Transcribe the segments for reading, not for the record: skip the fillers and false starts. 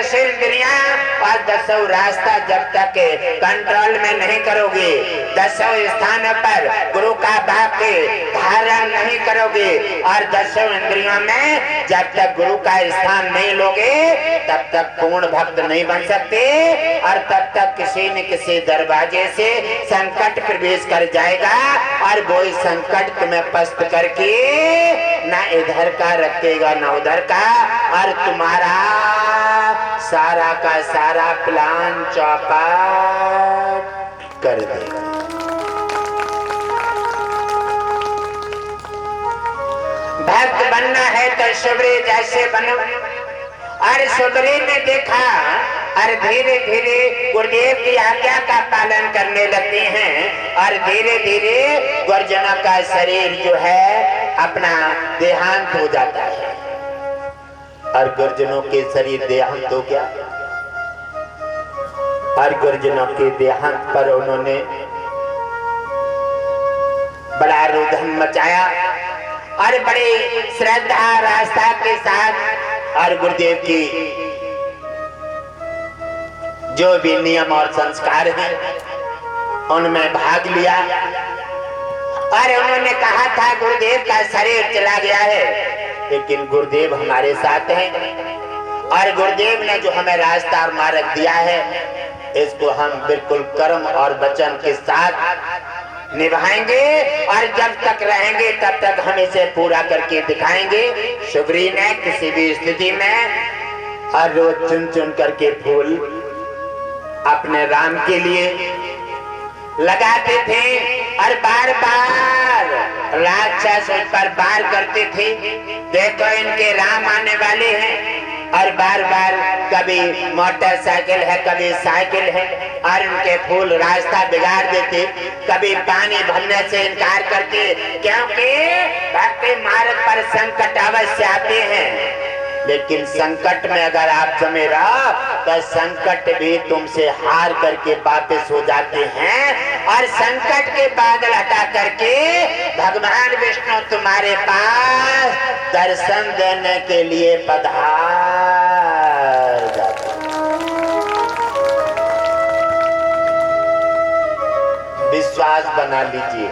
दसों इंद्रियां और दसों रास्ता जब तक कंट्रोल में नहीं करोगे, दसों स्थानों पर गुरु का वाक्य धारण नहीं करोगे और दसों इंद्रियों में जब तक गुरु का स्थान नहीं लोगे तब तक पूर्ण भक्त नहीं बन सकते और तब तक किसी न किसी दरवाजे से संकट प्रवेश कर जाएगा और वो संकट तुम्हें पस्त करके ना इधर का रखेगा ना उधर का और तुम्हारा सारा का सारा प्लान चौपट कर देगा। भक्त बनना है तो सुबरी जैसे बनो। और सुबरी ने देखा और धीरे धीरे गुरुदेव की आज्ञा का पालन करने लगती हैं और धीरे धीरे गुरुजनों का शरीर जो है अपना देहांत हो जाता है और गुरुजनों के शरीर देहांत हो गया और गुरुजनों के देहांत पर उन्होंने बड़ा रुदन मचाया और बड़ी श्रद्धा आस्था के साथ और गुरुदेव की जो भी नियम और संस्कार हैं उनमें भाग लिया और उन्होंने कहा था गुरुदेव का शरीर चला गया है लेकिन गुरुदेव हमारे साथ हैं और गुरुदेव ने जो हमें रास्ता और मार्ग दिया है इसको हम बिल्कुल कर्म और वचन के साथ निभाएंगे और जब तक रहेंगे तब तक हम इसे पूरा करके दिखाएंगे। सुबरी ने किसी भी स्थिति में और रोज चुन चुन करके फूल अपने राम के लिए लगाते थे और बार बार राक्षस उस पर वार करते थे। देखो इनके राम आने वाले हैं और बार बार कभी मोटरसाइकिल है कभी साइकिल है और उनके फूल रास्ता बिगाड़ देते, कभी पानी भरने से इनकार करते क्योंकि भक्ति मार्ग पर संकट अवश्य आते हैं। लेकिन संकट में अगर आप जमे रहो तो संकट भी तुमसे हार करके वापस हो जाते हैं और संकट के बादल हटा करके भगवान विष्णु तुम्हारे पास दर्शन देने के लिए पधार जाते हैं। विश्वास बना लीजिए।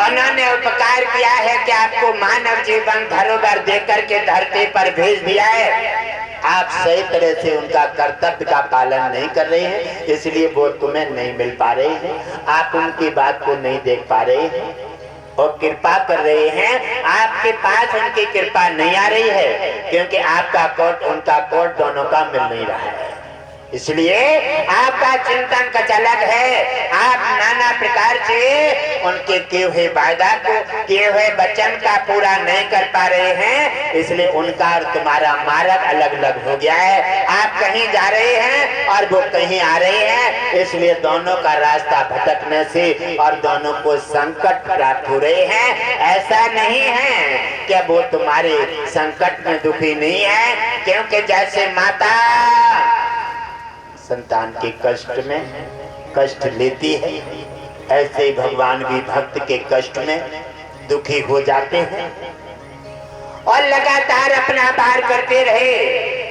उन्होंने उपकार किया है कि आपको मानव जीवन धरोहर देकर के धरती पर भेज दिया है। आप सही तरह से उनका कर्तव्य का पालन नहीं कर रहे हैं इसलिए वो तुम्हें नहीं मिल पा रहे हैं, आप उनकी बात को नहीं देख पा रहे हैं और कृपा कर रहे हैं। आपके पास उनकी कृपा नहीं आ रही है क्योंकि आपका कोट उनका कोट दोनों का मिल नहीं रहा है, इसलिए आपका चिंतन कुछ अलग है। आप नाना प्रकार से उनके किए हुए वादा को किए हुए वचन का पूरा नहीं कर पा रहे हैं इसलिए उनका और तुम्हारा मार्ग अलग अलग हो गया है। आप कहीं जा रहे हैं और वो कहीं आ रहे हैं इसलिए दोनों का रास्ता भटकने से और दोनों को संकट प्राप्त हो रहे हैं। ऐसा नहीं है कि वो तुम्हारे संकट में दुखी नहीं है क्योंकि जैसे माता संतान के कष्ट में कष्ट लेती है ऐसे भगवान भी भक्त के कष्ट में दुखी हो जाते हैं और लगातार अपना पार करते रहे।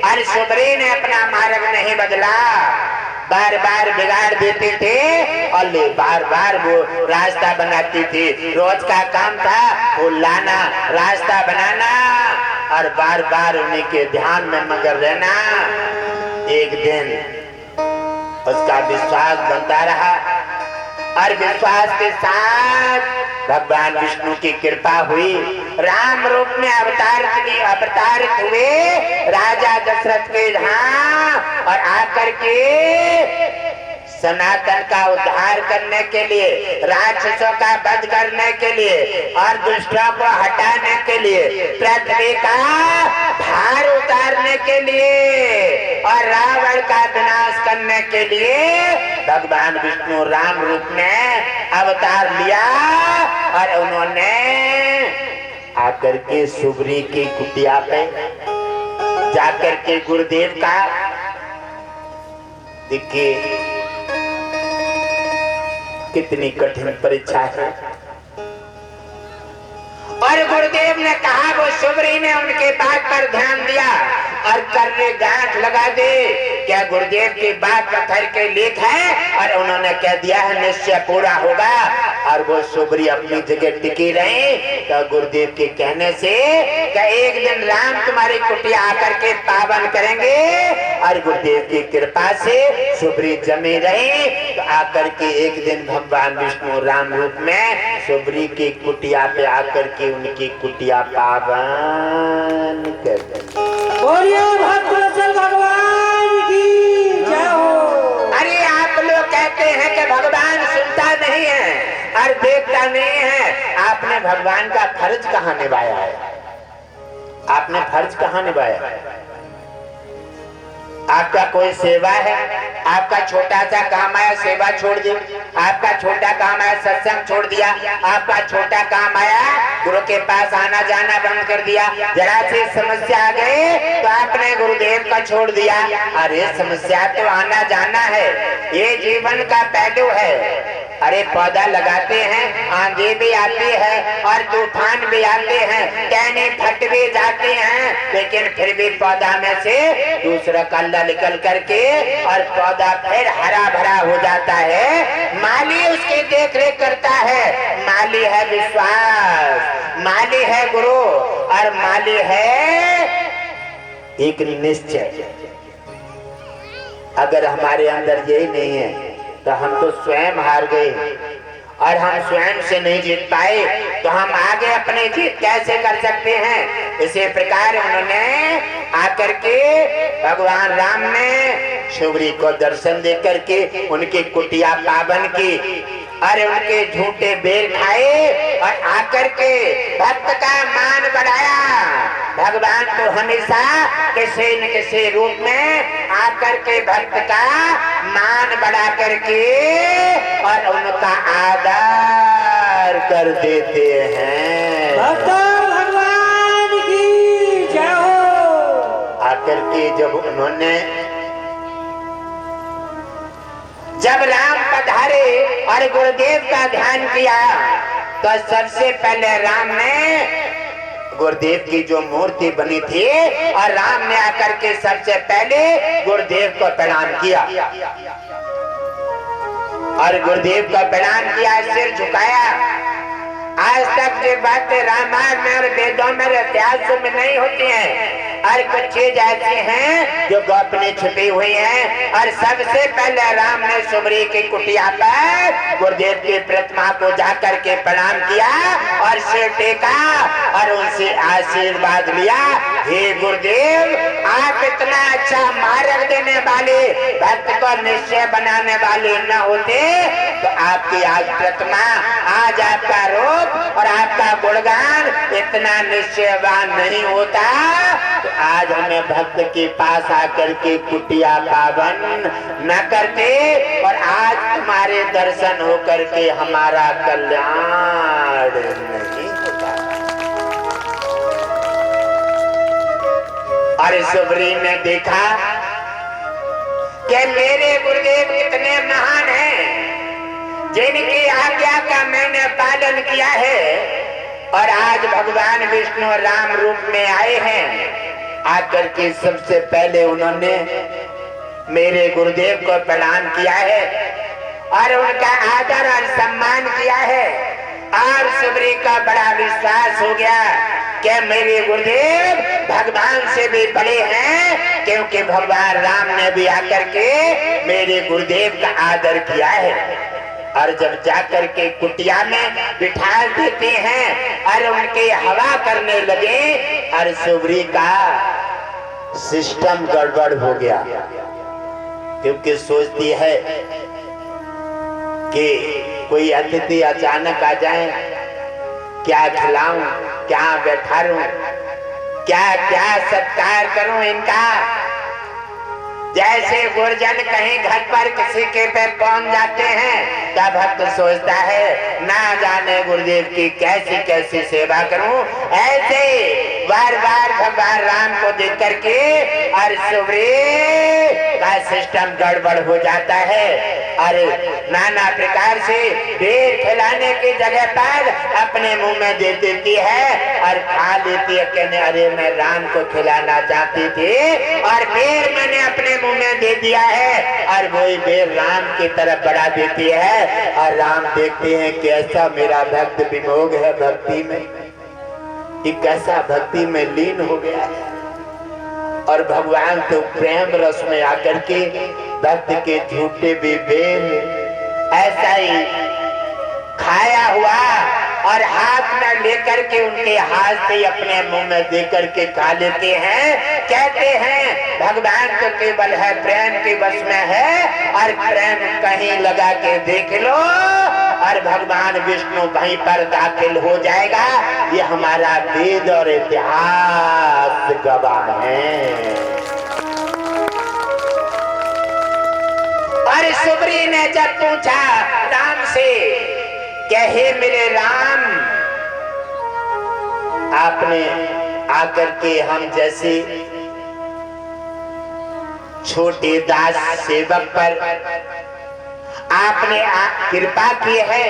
और सुबरी ने अपना मार्ग नहीं बदला, बार बार बिगाड़ देते थे और बार बार वो रास्ता बनाती थी। रोज का काम था वो लाना रास्ता बनाना और बार बार उन्हीं के ध्यान में मगन रहना। एक दिन उसका विश्वास बनता रहा और विश्वास के साथ भगवान विष्णु की कृपा हुई। राम रूप में अवतार हुए राजा दशरथ के यहाँ और आकर के सनातन का उद्धार करने के लिए, राक्षसों का वध करने के लिए और दुष्टों को हटाने के लिए, पृथ्वी का भार उतारने के लिए और रावण का विनाश करने के लिए भगवान विष्णु राम रूप में अवतार लिया और उन्होंने आकर के सुबरी की कुटिया पे जाकर के गुरुदेव का देखिए कितनी कठिन परीक्षा है। और गुरुदेव ने कहा वो शुभ सुबरी ने उनके बात पर ध्यान दिया और कर्रे गांठ लगा दे, क्या गुरुदेव की बात पत्थर के लेख है, और उन्होंने कह दिया है निश्चय पूरा होगा। और वो सुबरी अपनी जगह टिकी रही। तो गुरुदेव के कहने से क्या एक दिन राम तुम्हारी कुटिया आकर के पावन करेंगे, और गुरुदेव की कृपा से सुबरी जमी रही। तो आकर के एक दिन भगवान विष्णु राम रूप में सुबरी की कुटिया पे आकर के उनकी कुटिया पावन कर दी। भगवान की जय हो। अरे आप लोग कहते हैं कि भगवान सुनता नहीं है और देखता नहीं है। आपने भगवान का फर्ज कहाँ निभाया है? आपने फर्ज कहाँ निभाया है? आपका कोई सेवा है, आपका छोटा सा काम आया सेवा छोड़ दी, आपका छोटा काम आया सत्संग छोड़ दिया, आपका छोटा काम आया गुरु के पास आना जाना बंद कर दिया, जरा सी समस्या आ गई तो आपने गुरुदेव का छोड़ दिया। अरे समस्या तो आना जाना है, ये जीवन का पहलू है। अरे पौधा लगाते हैं, आंधी भी आती है और तूफान भी आते हैं, टहनी फट भी जाते हैं, लेकिन फिर भी पौधा में से दूसरा कल्ला निकल करके और पौधा फिर हरा भरा हो जाता है। माली उसकी देख रेख करता है। माली है विश्वास, माली है गुरु, और माली है एक निश्चय। अगर हमारे अंदर यही नहीं है तो हम तो स्वयं हार गए, और हम स्वयं से नहीं जीत पाए तो हम आगे अपनी जीत कैसे कर सकते हैं? इसी प्रकार उन्होंने आकर के भगवान राम ने सुबरी को दर्शन दे करके उनकी कुटिया पावन की, अरे उनके झूठे बेर खाए और आकर के भक्त का मान बढ़ाया। भगवान तो हमेशा किसी न किसी रूप में आकर के भक्त का मान बढ़ा करके और उनका आदर कर देते हैं। भगवान की जय हो। आकर के जब राम पधारे और गुरुदेव का ध्यान किया तो सबसे पहले राम ने गुरुदेव की जो मूर्ति बनी थी और राम ने आकर के सबसे पहले गुरुदेव को प्रणाम किया और गुरुदेव का प्रणाम किया, सिर झुकाया। आज तक ये बातें रामायण में और वेदों में इतिहासों में नहीं होती हैं, और कुछ चीज ऐसी हैं जो गोपनीय छुपी हुई हैं। और सबसे पहले राम ने सुबरी की कुटिया पर गुरुदेव की प्रतिमा को जाकर के प्रणाम किया और सिर टेका और उनसे आशीर्वाद लिया। हे गुरुदेव, आप इतना अच्छा मार्ग देने वाले, भक्त को निश्चय बनाने वाले न होते तो आपकी आज प्रतिमा, आज आपका रूप और आपका गुणगान इतना निश्चयवान नहीं होता। तो आज हमें भक्त के पास आकर के कुटिया पावन न करते और आज तुम्हारे दर्शन होकर के हमारा कल्याण नहीं होता। और सुबरी ने देखा कि मेरे गुरुदेव कितने महान हैं, जिनकी आज्ञा का मैंने पालन किया है, और आज भगवान विष्णु राम रूप में आए हैं। आकर के सबसे पहले उन्होंने मेरे गुरुदेव को प्रणाम किया है और उनका आदर और सम्मान किया है। और सुबरी का बड़ा विश्वास हो गया कि मेरे गुरुदेव भगवान से भी बड़े हैं, क्योंकि भगवान राम ने भी आकर के मेरे गुरुदेव का आदर किया है। और जब जाकर के कुटिया में बिठा देते हैं और उनके हवा करने लगे, और सुबरी का सिस्टम गड़बड़ हो गया, क्योंकि सोचती है कि कोई अतिथि अचानक आ जाए, क्या खिलाऊं, क्या बैठाऊं, क्या क्या सत्कार करूं इनका। जैसे गुरजन कहीं घर पर किसी के पे पहुंच जाते हैं तब भक्त सोचता है ना जाने गुरुदेव की कैसी कैसी सेवा करूं। ऐसे बार बार भगवान राम को देख करके और सुबरी का सिस्टम गड़बड़ हो जाता है अरे नाना प्रकार से बेर खिलाने की जगह पर अपने मुंह में दे देती है और खा लेती है। कहने अरे मैं राम को खिलाना चाहती थी और बेर मैंने अपने मुंह में दे दिया है, और वही बेर राम की तरफ बढ़ा देती है। और राम देखते हैं कि ऐसा मेरा भक्त विमोग है भक्ति में, कि कैसा भक्ति में लीन हो गया है। और भगवान तो प्रेम रस में आकर के भक्त के झूठे भी बेर ऐसा ही खाया हुआ और हाथ में लेकर के उनके हाथ से अपने मुंह में देकर के खा लेते हैं। कहते हैं भगवान तो केवल है प्रेम के वश में है, और प्रेम कहीं लगा के देख लो और भगवान विष्णु वहीं पर दाखिल हो जाएगा। ये हमारा वेद और इतिहास गवाह है। और सुग्रीव ने जब पूछा राम से कि हे मेरे राम, आपने आकर के हम जैसे छोटे दास सेवक पर आपने कृपा की है,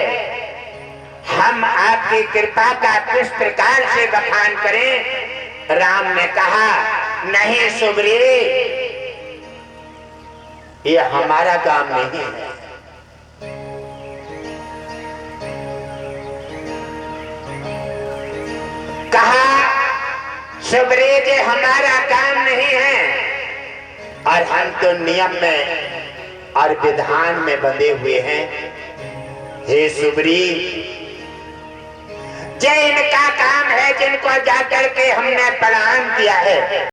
हम आपकी कृपा का किस प्रकार से बखान करें। राम ने कहा नहीं सुग्रीव, ये हमारा काम नहीं है। कहा सुग्रीव जी हमारा काम नहीं है, और हम तो नियम में और विधान में बंधे हुए हैं। हे सुग्रीव, जो इनका काम है जिनको जाकर के हमने प्रणाम किया है